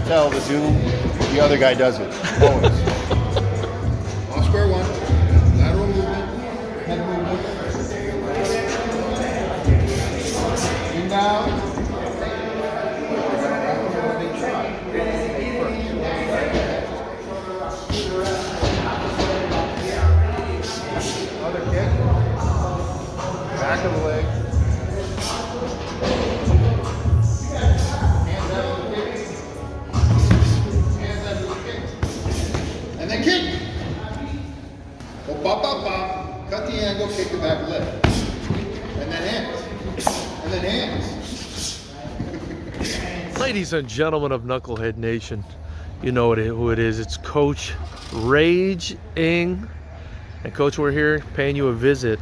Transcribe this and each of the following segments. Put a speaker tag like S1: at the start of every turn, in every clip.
S1: tell the Zoom, the other guy does it. Always. Off square one. Lateral movement. Head movement. In down. Other kick. Back of the leg. Hands out of the kick. Hands out of the kick. And then kick. Go bop, bop, bop. Cut the angle, kick the back leg. And then hands. And then hands.
S2: Ladies and gentlemen of Knucklehead Nation, you know who it is. It's Coach Rage Ing. And Coach, we're here paying you a visit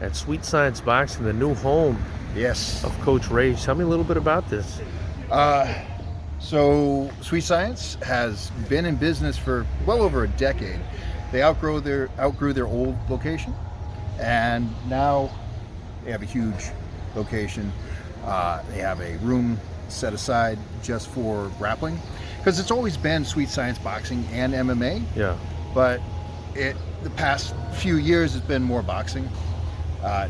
S2: at Sweet Science Boxing, the new home
S1: Yes.
S2: of Coach Rage. Tell me a little bit about this.
S1: So Sweet Science has been in business for well over a decade. They outgrew their old location, and now they have a huge location. They have a room set aside just for grappling, because it's always been Sweet Science Boxing and MMA.
S2: Yeah.
S1: But the past few years it's been more boxing.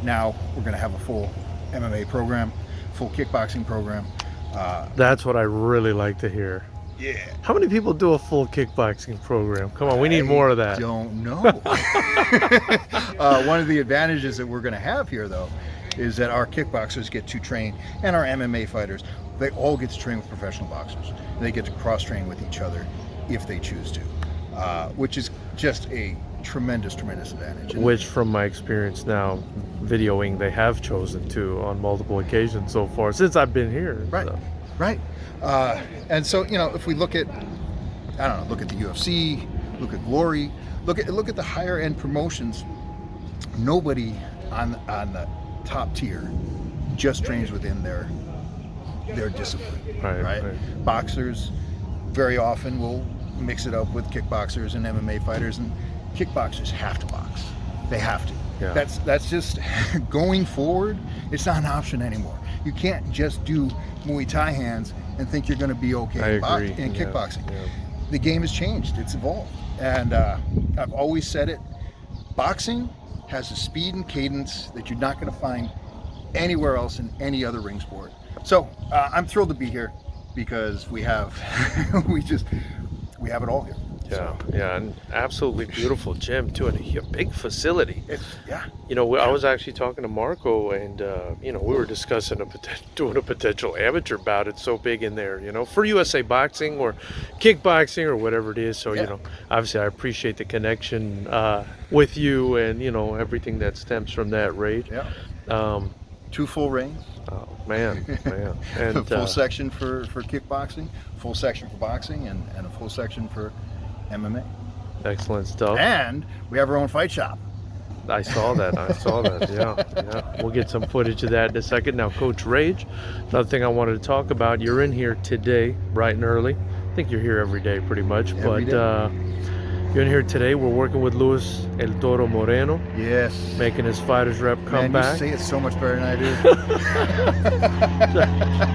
S1: Now we're going to have a full MMA program, full kickboxing program.
S2: That's what I really like to hear.
S1: Yeah.
S2: How many people do a full kickboxing program? Come on, we need more of that.
S1: I don't know. One of the advantages that we're going to have here, though, is that our kickboxers get to train, and our MMA fighters, they all get to train with professional boxers. They get to cross-train with each other if they choose to, which is just a tremendous advantage.
S2: Which, from my experience now, videoing, they have chosen to on multiple occasions so far since I've been here.
S1: Right,
S2: so.
S1: right. And so, you know, if we look at, I don't know, look at the UFC, look at Glory, look at the higher end promotions. Nobody on the top tier just trains within their discipline. Right. Boxers very often will mix it up with kickboxers and MMA fighters, and kickboxers have to box. They have to.
S2: Yeah.
S1: That's just going forward. It's not an option anymore. You can't just do Muay Thai hands and think you're going to be okay in kickboxing.
S2: Yeah.
S1: The game has changed. It's evolved. And I've always said it. Boxing has a speed and cadence that you're not going to find anywhere else in any other ring sport. So I'm thrilled to be here because we have we have it all here.
S2: Yeah, yeah, and absolutely beautiful gym too, and a big facility.
S1: Yeah.
S2: You know, I was actually talking to Marco, and you know, we were discussing doing a potential amateur bout. It's so big in there, you know, for USA Boxing or kickboxing or whatever it is. So you know, obviously, I appreciate the connection with you, and you know, everything that stems from that, Rage.
S1: Yeah. 2 full rings.
S2: Oh man. And
S1: a full section for kickboxing, full section for boxing, and a full section for MMA.
S2: Excellent stuff.
S1: And we have our own fight shop.
S2: I saw that. Yeah. We'll get some footage of that in a second. Now, Coach Rage, another thing I wanted to talk about. You're in here today, bright and early. I think you're here every day, pretty much.
S1: Every day.
S2: You're in here today. We're working with Luis El Toro Moreno.
S1: Yes.
S2: Making his FightersRep comeback.
S1: Man, you say it so much better than I do.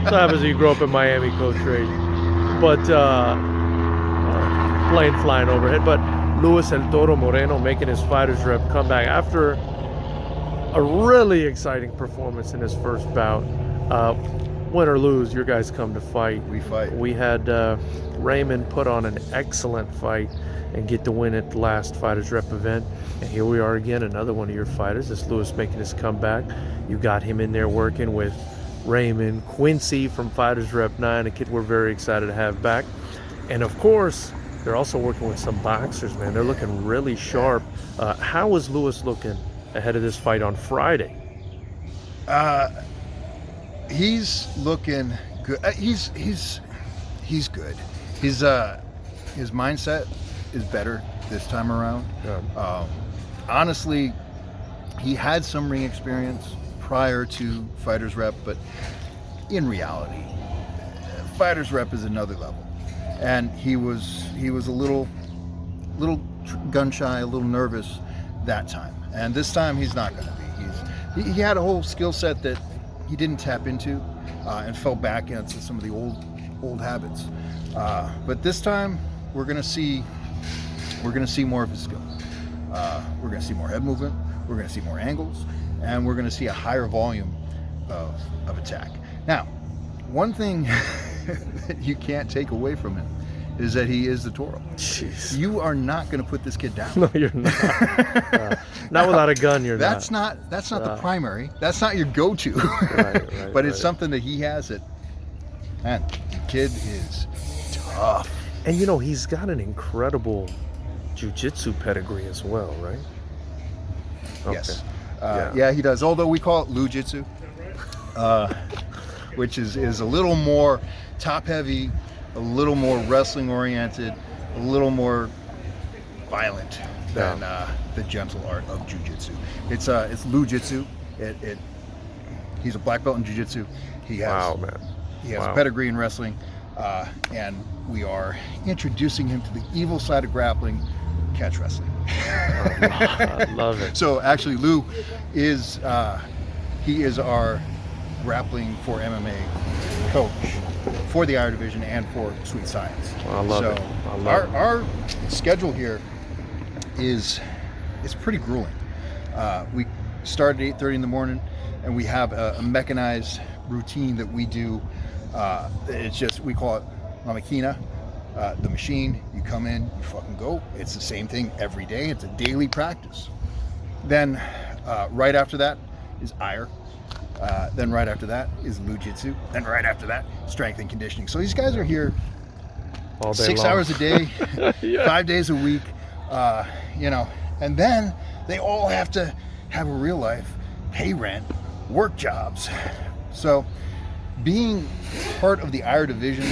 S2: So happens you grew up in Miami, Coach Rage. But plane flying overhead. But Luis El Toro Moreno making his FightersRep comeback after a really exciting performance in his first bout. Win or lose, your guys come to fight.
S1: We fight.
S2: We had Raymond put on an excellent fight and get the win at the last FightersRep event. And here we are again, another one of your fighters. It's Luis making his comeback. You got him in there working with Raymond, Quincy from FightersRep 9, a kid we're very excited to have back. And of course, they're also working with some boxers, man. They're looking really sharp. How is Luis looking ahead of this fight on Friday?
S1: He's looking good. He's good. His mindset is better this time around.
S2: Yeah.
S1: Honestly, he had some ring experience prior to FightersRep, but in reality, FightersRep is another level. And he was a little gun shy, a little nervous that time. And this time he's not going to be. He had a whole skill set that he didn't tap into, and fell back into some of the old habits. But this time we're gonna see more of his skill. We're gonna see more head movement. We're gonna see more angles, and we're gonna see a higher volume of attack. Now, one thing that you can't take away from him is that he is the Toro.
S2: Jeez.
S1: You are not going to put this kid down.
S2: No, you're not. Not without a gun, you're
S1: that's
S2: not.
S1: That's not the primary. That's not your go-to.
S2: Right,
S1: but it's something that he has it. Man, the kid is tough.
S2: And you know, he's got an incredible jiu-jitsu pedigree as well, right? Okay.
S1: Yes. Yeah, he does. Although we call it Lu-Jitsu, which is a little more top-heavy, a little more wrestling-oriented, a little more violent than the gentle art of jiu-jitsu. It's Lu-Jitsu. He's a black belt in jiu-jitsu. He has a pedigree in wrestling, and we are introducing him to the evil side of grappling, catch wrestling.
S2: I love it.
S1: So actually, Lou is he is our grappling for MMA coach for the IR division and for Sweet Science.
S2: I love it. I love it.
S1: Our schedule here is pretty grueling. We start at 8:30 in the morning, and we have a mechanized routine that we do. It's just, we call it La Maquina, the machine. You come in, you fucking go. It's the same thing every day. It's a daily practice. Then right after that is IR. Then right after that is Lu-Jitsu. Then right after that, strength and conditioning. So these guys are here
S2: all day
S1: 6
S2: long.
S1: hours a day,
S2: Yeah.
S1: 5 days a week, and then they all have to have a real life, pay rent, work jobs. So being part of the IR division,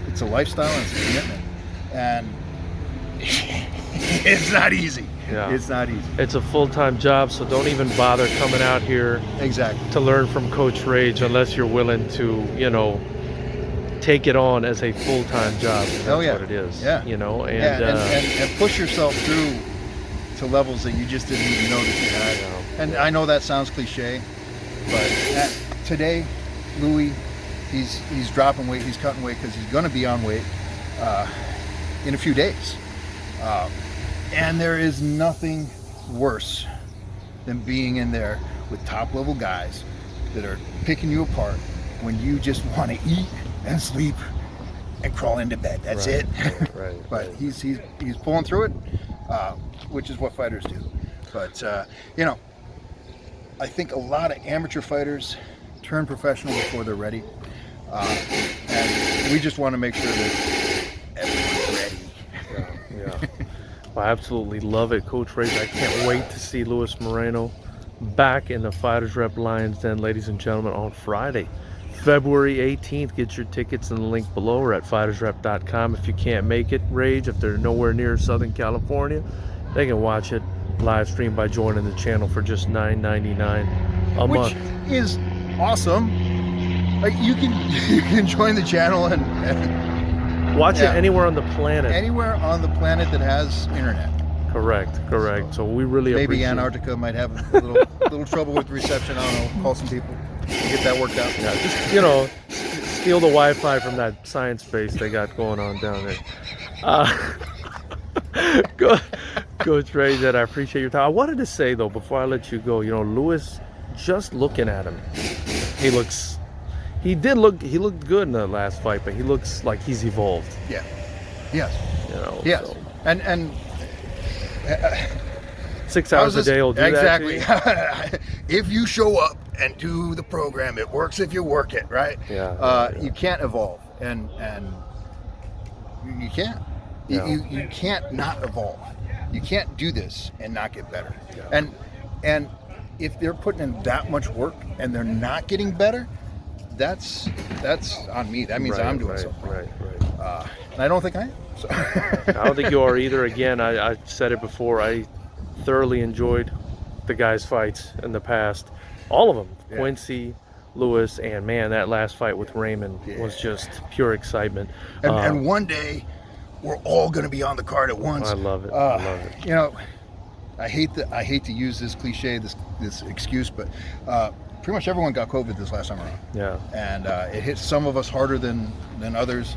S1: it's a lifestyle and it's a commitment. And it's not easy.
S2: Yeah.
S1: It's not easy.
S2: It's a full-time job, so don't even bother coming out here
S1: Exactly.
S2: to learn from Coach Rage unless you're willing to, take it on as a full-time job. That's what it is.
S1: Yeah. And push yourself through to levels that you just didn't even know that you had. And I know that sounds cliche, but today, Louis, he's dropping weight, he's cutting weight because he's going to be on weight in a few days. And there is nothing worse than being in there with top-level guys that are picking you apart when you just want to eat and sleep and crawl into bed. That's it.
S2: Right.
S1: But he's pulling through it, which is what fighters do. But I think a lot of amateur fighters turn professional before they're ready, and we just want to make sure that everyone's ready.
S2: Yeah. I absolutely love it, Coach Rage. I can't wait to see Luis Moreno back in the Fighters Rep Lions Den, ladies and gentlemen, on Friday, February 18th. Get your tickets in the link below or at FightersRep.com. If you can't make it, Rage, if they're nowhere near Southern California, they can watch it live stream by joining the channel for just $9.99 a month.
S1: Which is awesome. Like you can join the channel and
S2: watch it anywhere on the planet.
S1: Anywhere on the planet that has internet.
S2: Correct. So we really
S1: maybe
S2: appreciate
S1: Antarctica might have a little trouble with reception. I don't know. Call some people. Get that worked out.
S2: Yeah, just steal the Wi-Fi from that science base they got going on down there. Coach Ray, that I appreciate your time. I wanted to say though, before I let you go, Luis, just looking at him, he looked good in the last fight, but he looks like he's evolved.
S1: Yeah. Yes. Yes.
S2: So.
S1: And
S2: 6 hours a day will do
S1: exactly.
S2: that. Exactly.
S1: If you show up and do the program, it works if you work it, right?
S2: Yeah.
S1: You can't evolve, and you can't.
S2: Yeah.
S1: You can't not evolve. You can't do this and not get better.
S2: Yeah.
S1: And if they're putting in that much work and they're not getting better, that's on me. That means I'm doing something.
S2: Right.
S1: And I don't think I am. So.
S2: I don't think you are either. Again, I said it before. I thoroughly enjoyed the guys' fights in the past. All of them.
S1: Yeah.
S2: Quincy, Lewis, and man, that last fight with Raymond was just pure excitement.
S1: And one day, we're all going to be on the card at once.
S2: I love it. I love it.
S1: I hate to use this cliche, this excuse, but pretty much everyone got COVID this last time around.
S2: Yeah.
S1: And it hit some of us harder than others.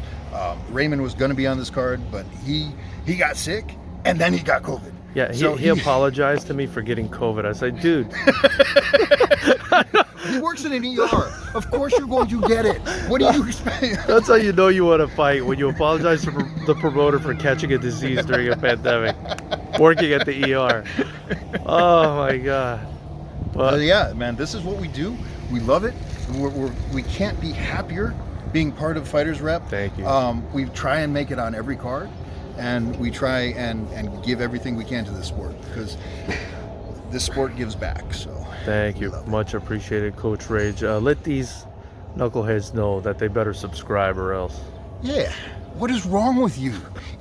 S1: Raymond was going to be on this card, but he got sick and then he got COVID.
S2: Yeah,
S1: So
S2: he apologized to me for getting COVID. I said, dude.
S1: He works in an ER. Of course you're going to get it. What do you expect?
S2: That's how you know you want to fight, when you apologize to the promoter for catching a disease during a pandemic, working at the ER. Oh my God. But
S1: Yeah, man, this is what we do. We love it. We can't be happier being part of Fighters Rep.
S2: Thank you.
S1: We try and make it on every card, and we try and give everything we can to this sport, because this sport gives back. So
S2: thank you.
S1: love it.
S2: Much appreciated, Coach Rage. Let these knuckleheads know that they better subscribe or else.
S1: Yeah. What is wrong with you?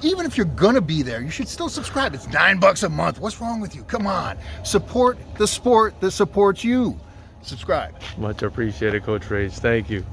S1: Even if you're gonna be there, you should still subscribe. It's $9 a month. What's wrong with you? Come on. Support the sport that supports you. Subscribe.
S2: Much appreciated, Coach Rage. Thank you.